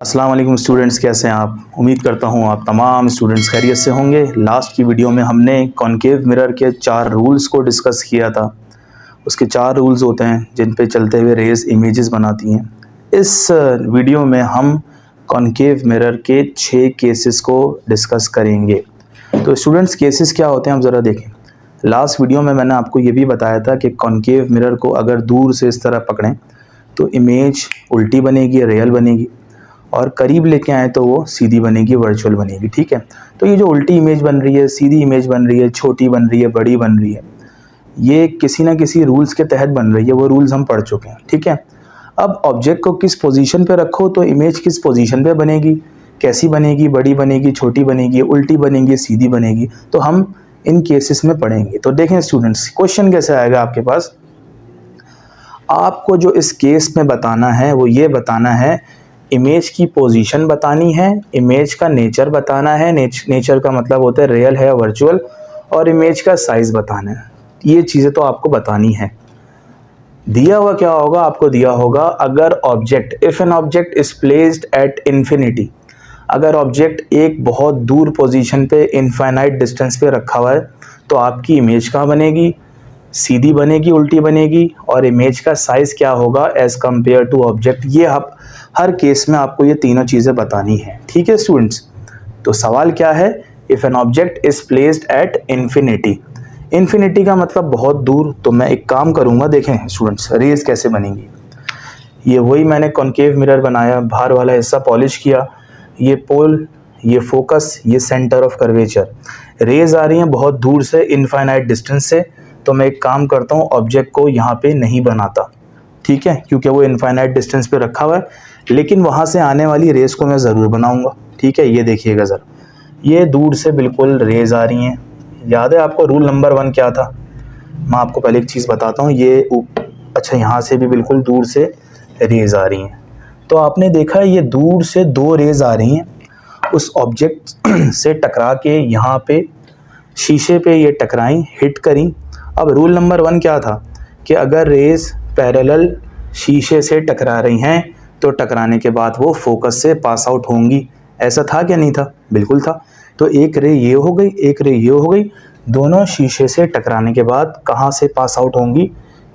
अस्सलाम वालेकुम स्टूडेंट्स, कैसे हैं आप। उम्मीद करता हूं आप तमाम स्टूडेंट्स खैरियत से होंगे। लास्ट की वीडियो में हमने कॉनकेव मिरर के 4 रूल्स को डिस्कस किया था। उसके 4 रूल्स होते हैं जिन पे चलते हुए रेज इमेजेस बनाती हैं। इस वीडियो में हम कॉनकेव मिरर के 6 केसेस को डिस्कस करेंगे। तो स्टूडेंट्स, केसेस क्या होते हैं आप ज़रा देखें। लास्ट वीडियो में मैंने आपको ये भी बताया था कि कॉनकेव मिरर को अगर दूर से इस तरह पकड़ें तो इमेज उल्टी बनेगी, रियल बनेगी, और करीब लेके आए तो वो सीधी बनेगी, वर्चुअल बनेगी। ठीक है, तो ये जो उल्टी इमेज बन रही है, सीधी इमेज बन रही है, छोटी बन रही है, बड़ी बन रही है, ये किसी ना किसी रूल्स के तहत बन रही है। वो रूल्स हम पढ़ चुके हैं। ठीक है, अब ऑब्जेक्ट को किस पोजीशन पे रखो तो इमेज किस पोजीशन पे बनेगी, कैसी बनेगी, बड़ी बनेगी, छोटी बनेगी, उल्टी बनेगी, सीधी बनेगी, तो हम इन केसेस में पढ़ेंगे। तो देखें स्टूडेंट्स, क्वेश्चन कैसे आएगा आपके पास। आपको जो इस केस में बताना है वो ये बताना है, इमेज की पोजीशन बतानी है, इमेज का नेचर बताना है, नेचर का मतलब होता है रियल है या वर्चुअल, और इमेज का साइज बताना है। ये चीज़ें तो आपको बतानी है। दिया हुआ क्या होगा, आपको दिया होगा अगर object, if an object is placed at infinity, अगर ऑब्जेक्ट एक बहुत दूर पोजीशन पे इनफाइनाइट डिस्टेंस पे रखा हुआ है तो आपकी इमेज कहाँ बनेगी, सीधी बनेगी, उल्टी बनेगी, और इमेज का साइज़ क्या होगा एज कंपेयर टू ऑब्जेक्ट। ये आप हर केस में आपको ये तीनों चीज़ें बतानी है। ठीक है स्टूडेंट्स, तो सवाल क्या है, if an object is placed at infinity, infinity का मतलब बहुत दूर। तो मैं एक काम करूँगा, देखें स्टूडेंट्स रेज कैसे बनेंगी। ये वही मैंने कॉनकेव मिरर बनाया, बाहर वाला हिस्सा पॉलिश किया, ये पोल, ये फोकस, ये सेंटर ऑफ कर्वेचर। रेज आ रही हैं बहुत दूर से, इनफाइनाइट डिस्टेंस से, तो मैं एक काम करता हूँ, ऑब्जेक्ट को यहाँ पे नहीं बनाता। ठीक है, क्योंकि वो इनफाइनाइट डिस्टेंस पे रखा हुआ है, लेकिन वहाँ से आने वाली रेस को मैं ज़रूर बनाऊँगा। ठीक है, ये देखिएगा ज़रा, ये दूर से बिल्कुल रेज आ रही हैं। याद है आपको रूल नंबर 1 क्या था। मैं आपको पहले एक चीज़ बताता हूँ, ये अच्छा यहाँ से भी बिल्कुल दूर से रेज आ रही हैं। तो आपने देखा ये दूर से 2 रेज आ रही हैं, उस ऑब्जेक्ट से टकरा के यहाँ पे शीशे पे ये टकराई, हिट करी। अब रूल नंबर 1 क्या था कि अगर रेज पैरेलल शीशे से टकरा रही हैं तो टकराने के बाद वो फोकस से पास आउट होंगी। ऐसा था क्या नहीं था, बिल्कुल था। तो एक रे ये हो गई, एक रे ये हो गई, दोनों शीशे से टकराने के बाद कहाँ से पास आउट होंगी,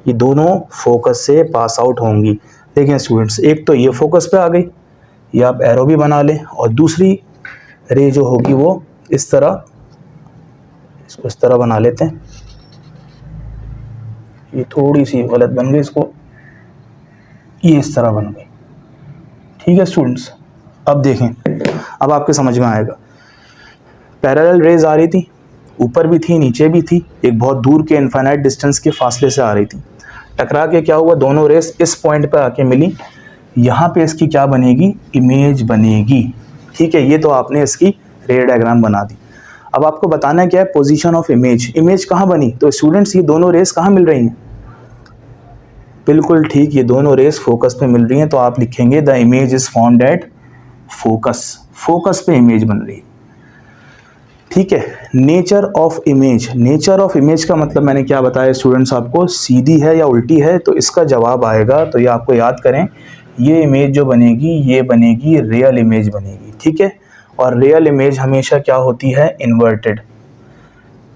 ये दोनों फोकस से पास आउट होंगी। देखें स्टूडेंट्स, एक तो ये फोकस पे आ गई, ये आप एरो भी बना लें, और दूसरी रे जो होगी वो इस तरह, इसको इस तरह बना लेते हैं। ये थोड़ी सी गलत बन गई, इसको ये इस तरह बन गई। ठीक है स्टूडेंट्स, अब देखें, अब आपके समझ में आएगा। पैरेलल रेज आ रही थी, ऊपर भी थी, नीचे भी थी, एक बहुत दूर के इनफाइनाइट डिस्टेंस के फासले से आ रही थी। टकरा के क्या हुआ, दोनों रेस इस पॉइंट पर आके मिली, यहाँ पे इसकी क्या बनेगी, इमेज बनेगी। ठीक है, ये तो आपने इसकी रे डायग्राम बना दी। अब आपको बताना क्या है, पोजीशन ऑफ इमेज, इमेज कहाँ बनी। तो स्टूडेंट्स, ये दोनों रेस कहाँ मिल रही हैं, बिल्कुल ठीक, ये दोनों रेस फोकस पे मिल रही हैं। तो आप लिखेंगे the image is found at focus, focus पे इमेज बन रही है। ठीक है, nature of image, nature of image का मतलब मैंने क्या बताया स्टूडेंट्स आपको, सीधी है या उल्टी है। तो इसका जवाब आएगा, तो ये आपको याद करें, ये इमेज जो बनेगी ये बनेगी रियल इमेज बनेगी। ठीक है, और रियल इमेज हमेशा क्या होती है, इन्वर्टेड।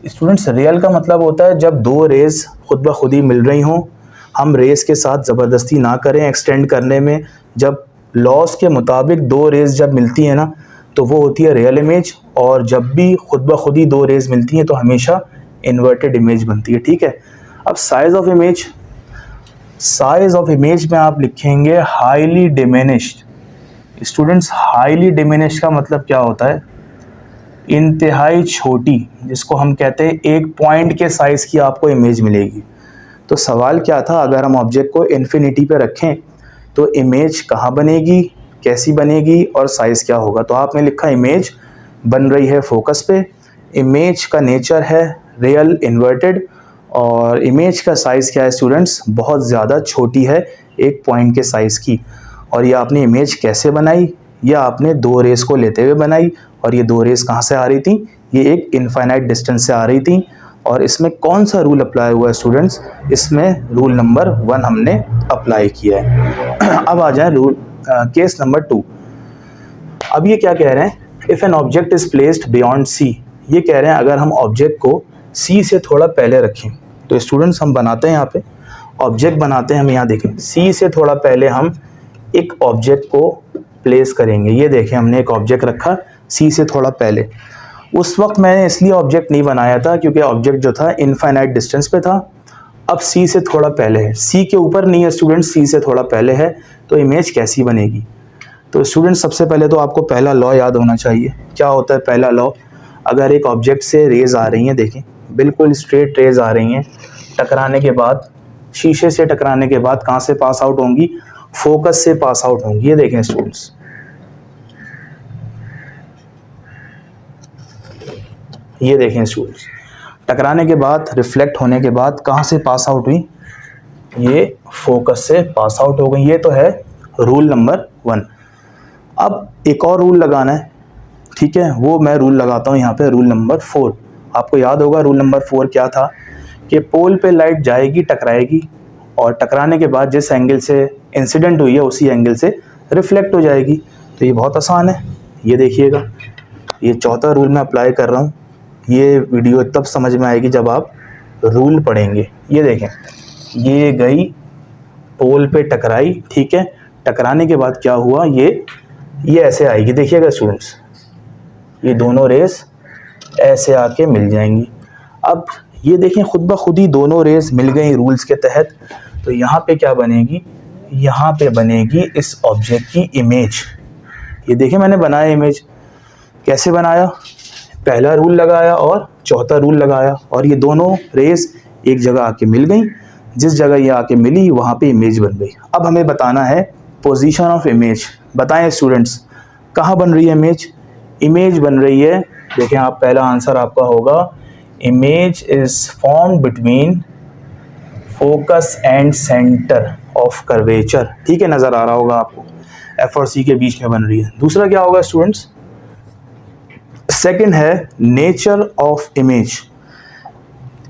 स्टूडेंट्स, रियल का मतलब होता है जब 2 रेज खुद ब खुद ही मिल रही हों, हम रेस के साथ ज़बरदस्ती ना करें एक्सटेंड करने में। जब लॉस के मुताबिक 2 रेस जब मिलती हैं ना, तो वो होती है रियल इमेज, और जब भी खुद ब खुद ही 2 रेस मिलती हैं तो हमेशा इन्वर्टेड इमेज बनती है। ठीक है, अब size of image, size of image में आप लिखेंगे highly diminished. Students, highly diminished का मतलब क्या होता है, इंतहाई छोटी, जिसको हम कहते हैं एक पॉइंट के साइज़ की आपको इमेज मिलेगी। तो सवाल क्या था, अगर हम ऑब्जेक्ट को इन्फिनिटी पे रखें तो इमेज कहाँ बनेगी, कैसी बनेगी, और साइज़ क्या होगा। तो आपने लिखा इमेज बन रही है फोकस पे, इमेज का नेचर है रियल इन्वर्टेड, और इमेज का साइज़ क्या है स्टूडेंट्स, बहुत ज़्यादा छोटी है, एक पॉइंट के साइज़ की। और ये आपने इमेज कैसे बनाई, ये आपने 2 रेस को लेते हुए बनाई, और ये 2 रेस कहाँ से आ रही थी, ये एक इनफाइनाइट डिस्टेंस से आ रही थी। और इसमें कौन सा रूल अप्लाई हुआ है स्टूडेंट्स, इसमें रूल नंबर 1 हमने अप्लाई किया है। अब आ जाए रूल केस नंबर 2। अब ये क्या कह रहे हैं, if an object is placed beyond C, ये कह रहे हैं अगर हम ऑब्जेक्ट को सी से थोड़ा पहले रखें। तो स्टूडेंट्स हम बनाते हैं यहाँ पे ऑब्जेक्ट बनाते हैं, हम यहाँ देखें सी से थोड़ा पहले हम एक ऑब्जेक्ट को प्लेस करेंगे। ये देखें हमने एक ऑब्जेक्ट रखा सी से थोड़ा पहले। उस वक्त मैंने इसलिए ऑब्जेक्ट नहीं बनाया था क्योंकि ऑब्जेक्ट जो था इनफाइनाइट डिस्टेंस पे था। अब सी से थोड़ा पहले है, सी के ऊपर नहीं है स्टूडेंट्स, सी से थोड़ा पहले है, तो इमेज कैसी बनेगी। तो स्टूडेंट्स सबसे पहले तो आपको पहला लॉ याद होना चाहिए। क्या होता है पहला लॉ, अगर एक ऑब्जेक्ट से रेज आ रही हैं, देखें बिल्कुल स्ट्रेट रेज आ रही हैं, टकराने के बाद शीशे से टकराने के बाद कहाँ से पास आउट होंगी, फोकस से पास आउट होंगी। ये देखें स्टूडेंट्स, ये देखें स्टूडेंट्स, टकराने के बाद रिफ्लेक्ट होने के बाद कहाँ से पास आउट हुई, ये फोकस से पास आउट हो गई। ये तो है रूल नंबर 1। अब एक और रूल लगाना है, ठीक है, वो मैं रूल लगाता हूँ यहाँ पे, रूल नंबर 4। आपको याद होगा रूल नंबर 4 क्या था कि पोल पे लाइट जाएगी, टकराएगी और टकराने के बाद जिस एंगल से इंसिडेंट हुई है उसी एंगल से रिफ्लेक्ट हो जाएगी। तो ये बहुत आसान है। ये देखिएगा, ये चौथा रूल मैं अप्लाई कर रहा हूँ। ये वीडियो तब समझ में आएगी जब आप रूल पढ़ेंगे। ये देखें, ये गई पोल पे टकराई, ठीक है, टकराने के बाद क्या हुआ, ये ऐसे आएगी। देखिएगा स्टूडेंट्स, ये दोनों रेस ऐसे आके मिल जाएंगी। अब ये देखें खुद ब खुद ही दोनों रेस मिल गई रूल्स के तहत। तो यहाँ पे क्या बनेगी, यहाँ पे बनेगी इस ऑब्जेक्ट की इमेज। ये देखें मैंने बनाया इमेज, कैसे बनाया, पहला रूल लगाया और चौथा रूल लगाया और ये दोनों रेस एक जगह आके मिल गई। जिस जगह ये आके मिली वहाँ पे इमेज बन गई। अब हमें बताना है पोजीशन ऑफ इमेज। बताएं स्टूडेंट्स, कहाँ बन रही है इमेज, इमेज बन रही है, देखें आप, पहला आंसर आपका होगा image is form between focus and centre of curvature. ठीक है, नज़र आ रहा होगा आपको, एफ और सी के बीच में बन रही है। दूसरा क्या होगा स्टूडेंट्स, सेकंड है नेचर ऑफ इमेज।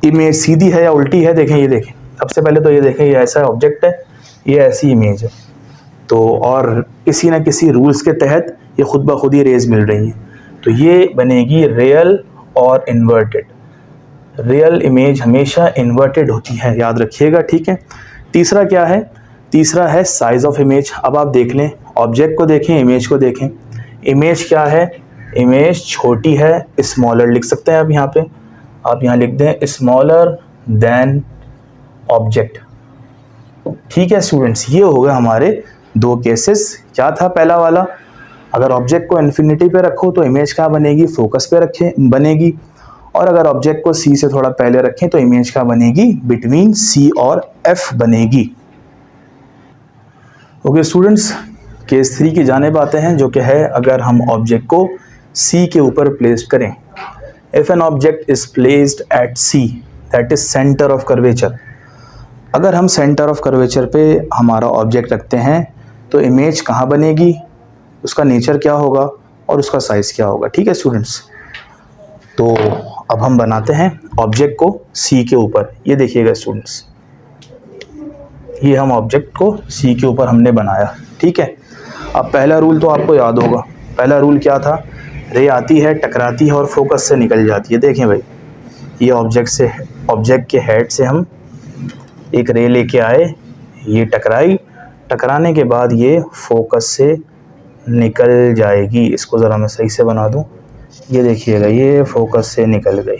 इमेज सीधी है या उल्टी है, देखें, ये देखें, सबसे पहले तो ये देखें, ये ऐसा ऑब्जेक्ट है, ये ऐसी इमेज है, तो और किसी न किसी रूल्स के तहत ये खुद ब खुद ही रेज मिल रही हैं, तो ये बनेगी रियल और इन्वर्टेड। रियल इमेज हमेशा इन्वर्टेड होती है, याद रखिएगा, ठीक है। तीसरा क्या है, तीसरा है साइज ऑफ इमेज। अब आप देख लें, ऑब्जेक्ट को देखें, इमेज को देखें। इमेज क्या है, इमेज छोटी है, स्मॉलर लिख सकते हैं आप यहाँ पे, आप यहाँ लिख दें स्मॉलर देन ऑब्जेक्ट। ठीक है स्टूडेंट्स, ये हो गए हमारे दो केसेस। क्या था पहला वाला, अगर ऑब्जेक्ट को इन्फिनिटी पे रखो तो इमेज क्या बनेगी, फोकस पे रखें बनेगी, और अगर ऑब्जेक्ट को सी से थोड़ा पहले रखें तो इमेज क्या बनेगी, बिटवीन सी और एफ बनेगी। ओके स्टूडेंट्स, केस 3 की जानिब आते हैं, जो कि है अगर हम ऑब्जेक्ट को सी के ऊपर प्लेस करें। If an object is placed at C, that is center of curvature. अगर हम सेंटर ऑफ कर्वेचर पे हमारा ऑब्जेक्ट रखते हैं तो इमेज कहाँ बनेगी, उसका नेचर क्या होगा और उसका साइज़ क्या होगा। ठीक है स्टूडेंट्स, तो अब हम बनाते हैं ऑब्जेक्ट को सी के ऊपर। ये देखिएगा स्टूडेंट्स, ये हम ऑब्जेक्ट को सी के ऊपर हमने बनाया, ठीक है। अब पहला रूल तो आपको याद होगा, पहला रूल क्या था, रे आती है, टकराती है और फोकस से निकल जाती है। देखें भाई, ये ऑब्जेक्ट के हेड से हम एक रे लेके आए, ये टकराई, टकराने के बाद ये फोकस से निकल जाएगी। इसको ज़रा मैं सही से बना दूं, ये देखिएगा, ये फोकस से निकल गई।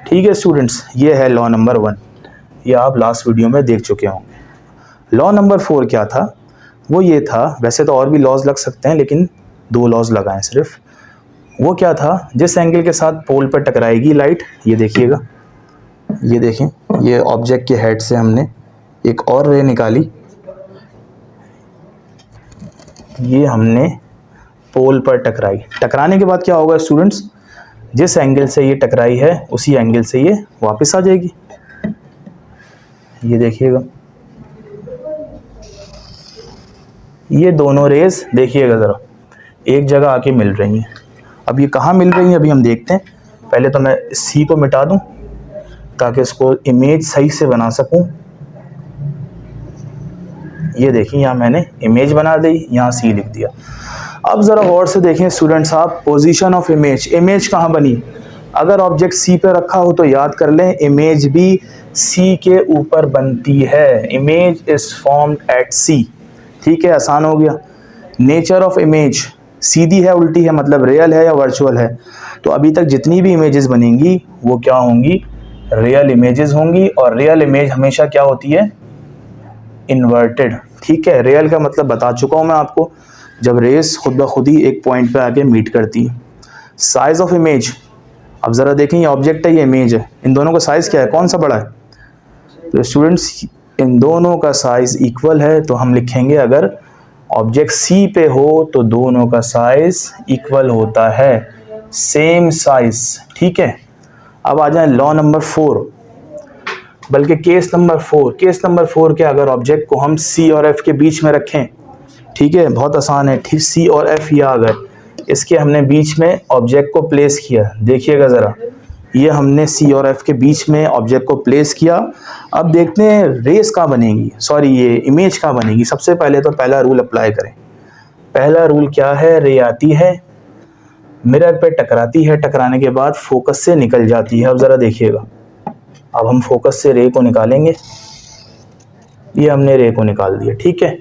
ठीक है स्टूडेंट्स, ये है लॉ नंबर 1, ये आप लास्ट वीडियो में देख चुके होंगे। लॉ नंबर 4 क्या था, वो ये था, वैसे तो और भी लॉज लग सकते हैं लेकिन 2 लॉज लगाएं सिर्फ। वो क्या था, जिस एंगल के साथ पोल पर टकराएगी लाइट, ये देखिएगा, ये देखें, ये ऑब्जेक्ट के हेड से हमने एक और रे निकाली, ये हमने पोल पर टकराई। टकराने के बाद क्या होगा स्टूडेंट्स, जिस एंगल से ये टकराई है उसी एंगल से ये वापस आ जाएगी। ये देखिएगा, ये दोनों रेस देखिएगा ज़रा एक जगह आके मिल रही हैं। अब ये कहाँ मिल रही हैं अभी हम देखते हैं। पहले तो मैं सी को मिटा दूं ताकि इसको इमेज सही से बना सकूं। ये देखिए, यहाँ मैंने इमेज बना दी, यहाँ सी लिख दिया। अब ज़रा गौर से देखें स्टूडेंट्स आप, पोजीशन ऑफ इमेज, इमेज कहाँ बनी? अगर ऑब्जेक्ट सी पे रखा हो तो याद कर लें इमेज भी सी के ऊपर बनती है। इमेज इज फॉर्म्ड एट सी। ठीक है, आसान हो गया। नेचर ऑफ इमेज, सीधी है उल्टी है, मतलब रियल है या वर्चुअल है? तो अभी तक जितनी भी इमेजेस बनेंगी वो क्या होंगी? रियल इमेजेस होंगी। और रियल इमेज हमेशा क्या होती है? इन्वर्टेड। ठीक है, रियल का मतलब बता चुका हूँ मैं आपको, जब रेस खुद ब खुद ही एक पॉइंट पे आके मीट करती है। साइज ऑफ इमेज, अब ज़रा देखें ये ऑब्जेक्ट है ये इमेज है, इन दोनों का साइज़ क्या है, कौन सा बड़ा है? तो स्टूडेंट्स इन दोनों का साइज़ इक्वल है, तो हम लिखेंगे अगर ऑब्जेक्ट सी पे हो तो दोनों का साइज़ इक्वल होता है, सेम साइज़। ठीक है, अब आ जाए लॉ नंबर 4, बल्कि केस नंबर 4। केस नंबर 4 के अगर ऑब्जेक्ट को हम सी और एफ के बीच में रखें, ठीक है, बहुत आसान है। ठीक, सी और एफ ये आ गए, इसके हमने बीच में ऑब्जेक्ट को प्लेस किया। देखिएगा ज़रा, ये हमने सी और एफ के बीच में ऑब्जेक्ट को प्लेस किया। अब देखते हैं रेस कहाँ बनेगी, सॉरी ये इमेज कहाँ बनेगी। सबसे पहले तो पहला रूल अप्लाई करें। पहला रूल क्या है? रे आती है, मिरर पे टकराती है, टकराने के बाद फोकस से निकल जाती है। अब ज़रा देखिएगा, अब हम फोकस से रे को निकालेंगे, ये हमने रे को निकाल दिया। ठीक है,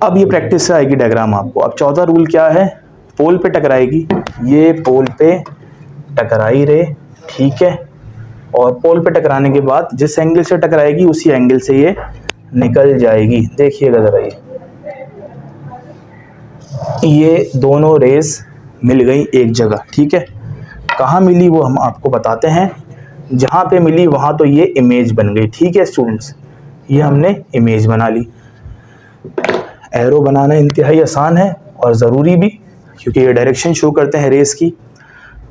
अब ये प्रैक्टिस से आएगी डायग्राम आपको। अब चौथा रूल क्या है? पोल पे टकराएगी, ये पोल पे टकराई रे, ठीक है, और पोल पे टकराने के बाद जिस एंगल से टकराएगी उसी एंगल से ये निकल जाएगी। देखिएगा ज़रा, ये दोनों रेस मिल गई एक जगह। ठीक है, कहाँ मिली वो हम आपको बताते हैं। जहाँ पे मिली वहाँ तो ये इमेज बन गई। ठीक है स्टूडेंट्स, ये हमने इमेज बना ली। एरो बनाना इंतहाई आसान है और ज़रूरी भी, क्योंकि ये डायरेक्शन शो करते हैं रेस की।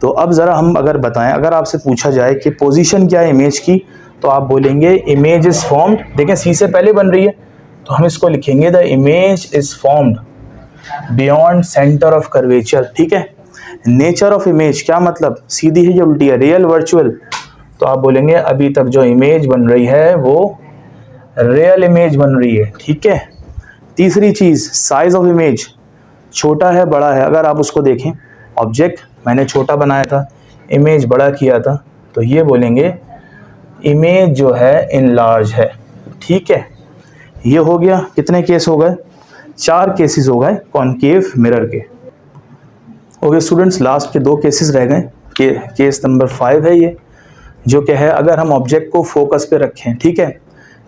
तो अब ज़रा हम अगर बताएं, अगर आपसे पूछा जाए कि पोजीशन क्या है इमेज की, तो आप बोलेंगे इमेज इज़ फॉर्म्ड। देखें सी से पहले बन रही है, तो हम इसको लिखेंगे the image is formed beyond centre of curvature. ठीक है, नेचर ऑफ इमेज क्या मतलब, सीधी है या उल्टी है, रियल वर्चुअल? तो आप बोलेंगे अभी तक जो इमेज बन रही है वो रियल इमेज बन रही है। ठीक है, तीसरी चीज़ साइज ऑफ इमेज, छोटा है बड़ा है? अगर आप उसको देखें, ऑब्जेक्ट मैंने छोटा बनाया था, इमेज बड़ा किया था, तो ये बोलेंगे इमेज जो है इनलार्ज है। ठीक है, ये हो गया। कितने केस हो गए? 4 केसेस हो गए कॉनकेव मिरर के। ओके स्टूडेंट्स, लास्ट के 2 केसेस रह गए। केस नंबर 5 है ये, जो क्या है, अगर हम ऑब्जेक्ट को फोकस पे रखें। ठीक है,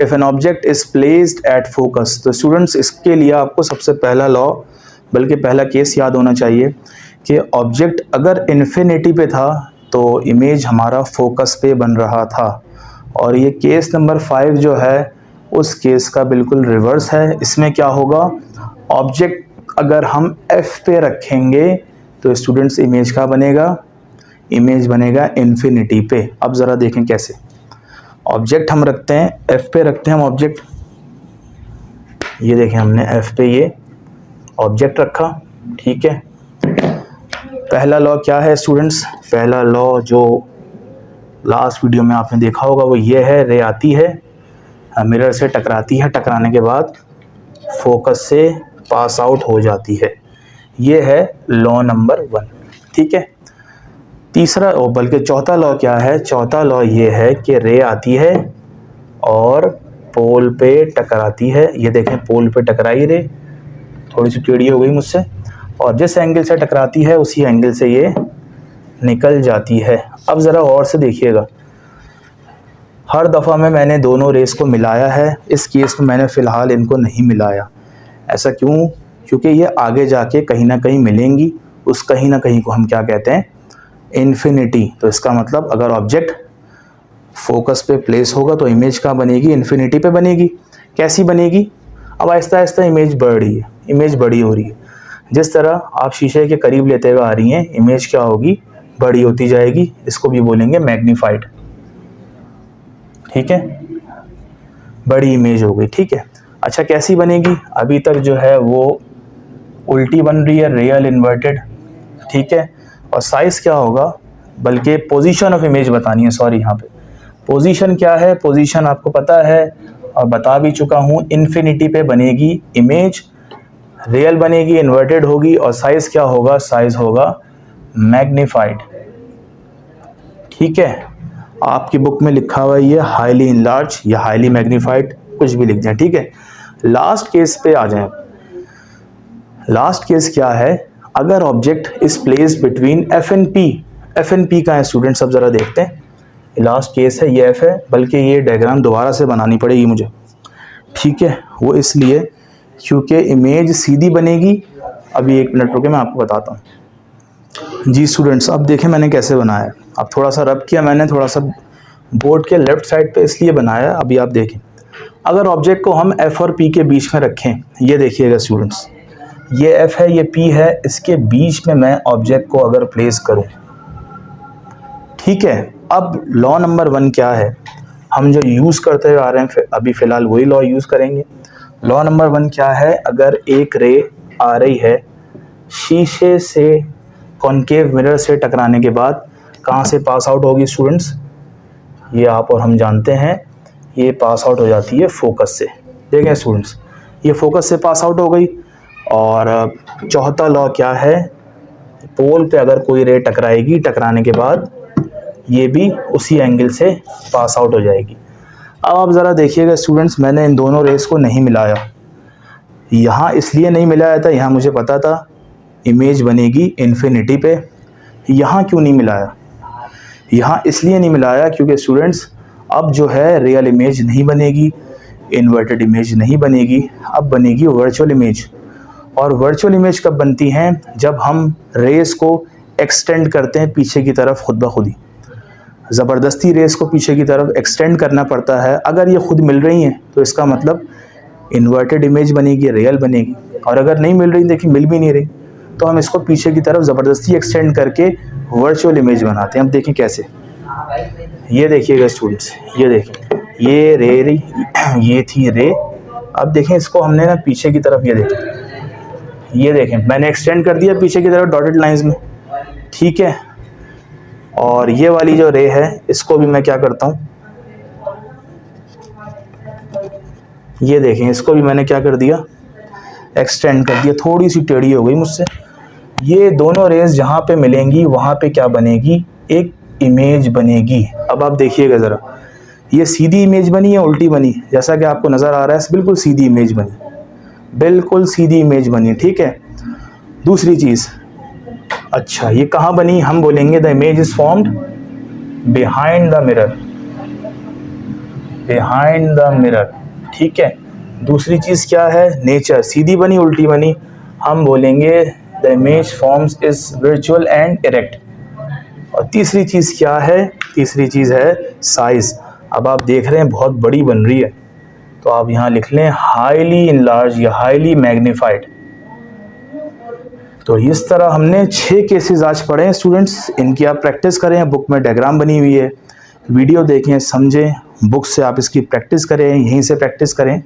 if an object is placed at focus, तो स्टूडेंट्स इसके लिए आपको सबसे पहला लॉ, बल्कि पहला केस याद होना चाहिए कि ऑब्जेक्ट अगर इन्फिनिटी पे था तो इमेज हमारा फोकस पे बन रहा था। और ये केस नंबर 5 जो है उस केस का बिल्कुल रिवर्स है। इसमें क्या होगा, ऑब्जेक्ट अगर हम एफ पे रखेंगे तो स्टूडेंट्स इमेज का बनेगा, इमेज बनेगा इन्फिनिटी पे। अब ज़रा देखें कैसे। ऑब्जेक्ट हम रखते हैं एफ पे, रखते हैं हम ऑब्जेक्ट, ये देखें हमने एफ पे ये ऑब्जेक्ट रखा। ठीक है, पहला लॉ क्या है स्टूडेंट्स? पहला लॉ जो लास्ट वीडियो में आपने देखा होगा वो ये है, रे आती है, मिरर से टकराती है, टकराने के बाद फोकस से पास आउट हो जाती है। ये है लॉ नंबर 1। ठीक है, तीसरा बल्कि चौथा लॉ क्या है? चौथा लॉ ये है कि रे आती है और पोल पे टकराती है। ये देखें पोल पे टकराई रे, थोड़ी सी टेढ़ी हो गई मुझसे, और जिस एंगल से टकराती है उसी एंगल से ये निकल जाती है। अब ज़रा और से देखिएगा, हर दफ़ा में मैंने दोनों रेस को मिलाया है, इस केस में मैंने फ़िलहाल इनको नहीं मिलाया। ऐसा क्यों? क्योंकि ये आगे जाके कहीं ना कहीं मिलेंगी, उस कहीं ना कहीं को हम क्या कहते हैं? इन्फिनिटी। तो इसका मतलब अगर ऑब्जेक्ट फोकस पे प्लेस होगा तो इमेज कहाँ बनेगी? इन्फिनिटी पे बनेगी। कैसी बनेगी? अब आहिस्ता आहिस्ता इमेज बढ़ रही है, इमेज बड़ी हो रही है। जिस तरह आप शीशे के करीब लेते हुए आ रही हैं, इमेज क्या होगी? बड़ी होती जाएगी। इसको भी बोलेंगे मैग्नीफाइड। ठीक है, बड़ी इमेज हो गई। ठीक है, अच्छा कैसी बनेगी? अभी तक जो है वो उल्टी बन रही है, रियल इन्वर्टेड। ठीक है, और साइज क्या होगा? बल्कि पोजीशन ऑफ इमेज बतानी है, सॉरी यहाँ पे पोजीशन क्या है? पोजीशन आपको पता है और बता भी चुका हूँ, इन्फिनिटी पे बनेगी इमेज, रियल बनेगी, इन्वर्टेड होगी, और साइज क्या होगा, साइज होगा मैग्नीफाइड। ठीक है, आपकी बुक में लिखा हुआ है ये हाईली इनलार्ज या हाईली मैग्नीफाइड, कुछ भी लिख दें। ठीक है, लास्ट केस पे आ जाएं। लास्ट केस क्या है, अगर object is placed between F and P. F and P का है स्टूडेंट, सब जरा देखते हैं। लास्ट केस है, ये एफ है, बल्कि ये डायग्राम दोबारा से बनानी पड़ेगी मुझे। ठीक है, वो इसलिए क्योंकि इमेज सीधी बनेगी। अभी एक मिनट रुके, मैं आपको बताता हूँ। जी स्टूडेंट्स, अब देखें मैंने कैसे बनाया है। अब थोड़ा सा रब किया मैंने, थोड़ा सा बोर्ड के लेफ्ट साइड पे इसलिए बनाया। अभी आप देखें, अगर ऑब्जेक्ट को हम एफ और पी के बीच में रखें, ये देखिएगा स्टूडेंट्स, ये एफ है, ये पी है, इसके बीच में मैं ऑब्जेक्ट को अगर प्लेस करूं, ठीक है। अब लॉ नंबर 1 क्या है, हम जो यूज़ करते हुए आ रहे हैं, अभी फ़िलहाल वही लॉ यूज़ करेंगे। लॉ नंबर 1 क्या है, अगर एक रे आ रही है शीशे से कॉनकेव मिरर से टकराने के बाद, कहाँ से पास आउट होगी स्टूडेंट्स, ये आप और हम जानते हैं, ये पास आउट हो जाती है फोकस से। देखें स्टूडेंट्स, ये फोकस से पास आउट हो गई। और चौथा लॉ क्या है, पोल पे अगर कोई रे टकराएगी, टकराने के बाद ये भी उसी एंगल से पास आउट हो जाएगी। अब आप ज़रा देखिएगा स्टूडेंट्स, मैंने इन दोनों रेस को नहीं मिलाया। यहाँ इसलिए नहीं मिलाया था, यहाँ मुझे पता था इमेज बनेगी इन्फिनिटी पे। यहाँ क्यों नहीं मिलाया, यहाँ इसलिए नहीं मिलाया क्योंकि स्टूडेंट्स अब जो है रियल इमेज नहीं बनेगी, इन्वर्टेड इमेज नहीं बनेगी, अब बनेगी वर्चुअल इमेज। और वर्चुअल इमेज कब बनती हैं, जब हम रेस को एक्सटेंड करते हैं पीछे की तरफ खुद ब खुद ही। ज़बरदस्ती रेस को पीछे की तरफ एक्सटेंड करना पड़ता है। अगर ये खुद मिल रही हैं तो इसका मतलब इन्वर्टेड इमेज बनेगी, रियल बनेगी। और अगर नहीं मिल रही, देखिए मिल भी नहीं रही, तो हम इसको पीछे की तरफ ज़बरदस्ती एक्सटेंड करके वर्चुअल इमेज बनाते हैं। अब देखिए कैसे, ये देखिएगा स्टूडेंट्स, ये देखें, ये रे ये थी रे। अब देखें इसको हमने ना पीछे की तरफ, ये देखें मैंने एक्सटेंड कर दिया पीछे की तरफ डॉटेड लाइंस में। ठीक है, और ये वाली जो रे है इसको भी मैं क्या करता हूँ, ये देखें इसको भी मैंने क्या कर दिया, एक्सटेंड कर दिया, थोड़ी सी टेढ़ी हो गई मुझसे। ये दोनों रेस जहाँ पे मिलेंगी वहाँ पे क्या बनेगी, एक इमेज बनेगी। अब आप देखिएगा ज़रा, ये सीधी इमेज बनी या उल्टी बनी, जैसा कि आपको नज़र आ रहा है बिल्कुल सीधी इमेज बनी, बिल्कुल सीधी इमेज बनी। ठीक है, दूसरी चीज़, अच्छा ये कहाँ बनी, हम बोलेंगे the image is formed behind the mirror, behind the mirror. ठीक है, दूसरी चीज़ क्या है, नेचर, सीधी बनी उल्टी बनी, हम बोलेंगे the image forms is virtual and erect. और तीसरी चीज़ क्या है, तीसरी चीज़ है साइज़। अब आप देख रहे हैं बहुत बड़ी बन रही है, तो आप यहाँ लिख लें हाईली इनलार्ज या हाईली मैग्नीफाइड। तो इस तरह हमने 6 केसेस आज पढ़े हैं स्टूडेंट्स, इनकी आप प्रैक्टिस करें। बुक में डायग्राम बनी हुई है, वीडियो देखें, समझें, बुक से आप इसकी प्रैक्टिस करें, यहीं से प्रैक्टिस करें।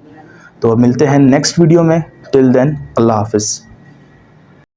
तो मिलते हैं नेक्स्ट वीडियो में, टिल देन अल्लाह हाफिज़।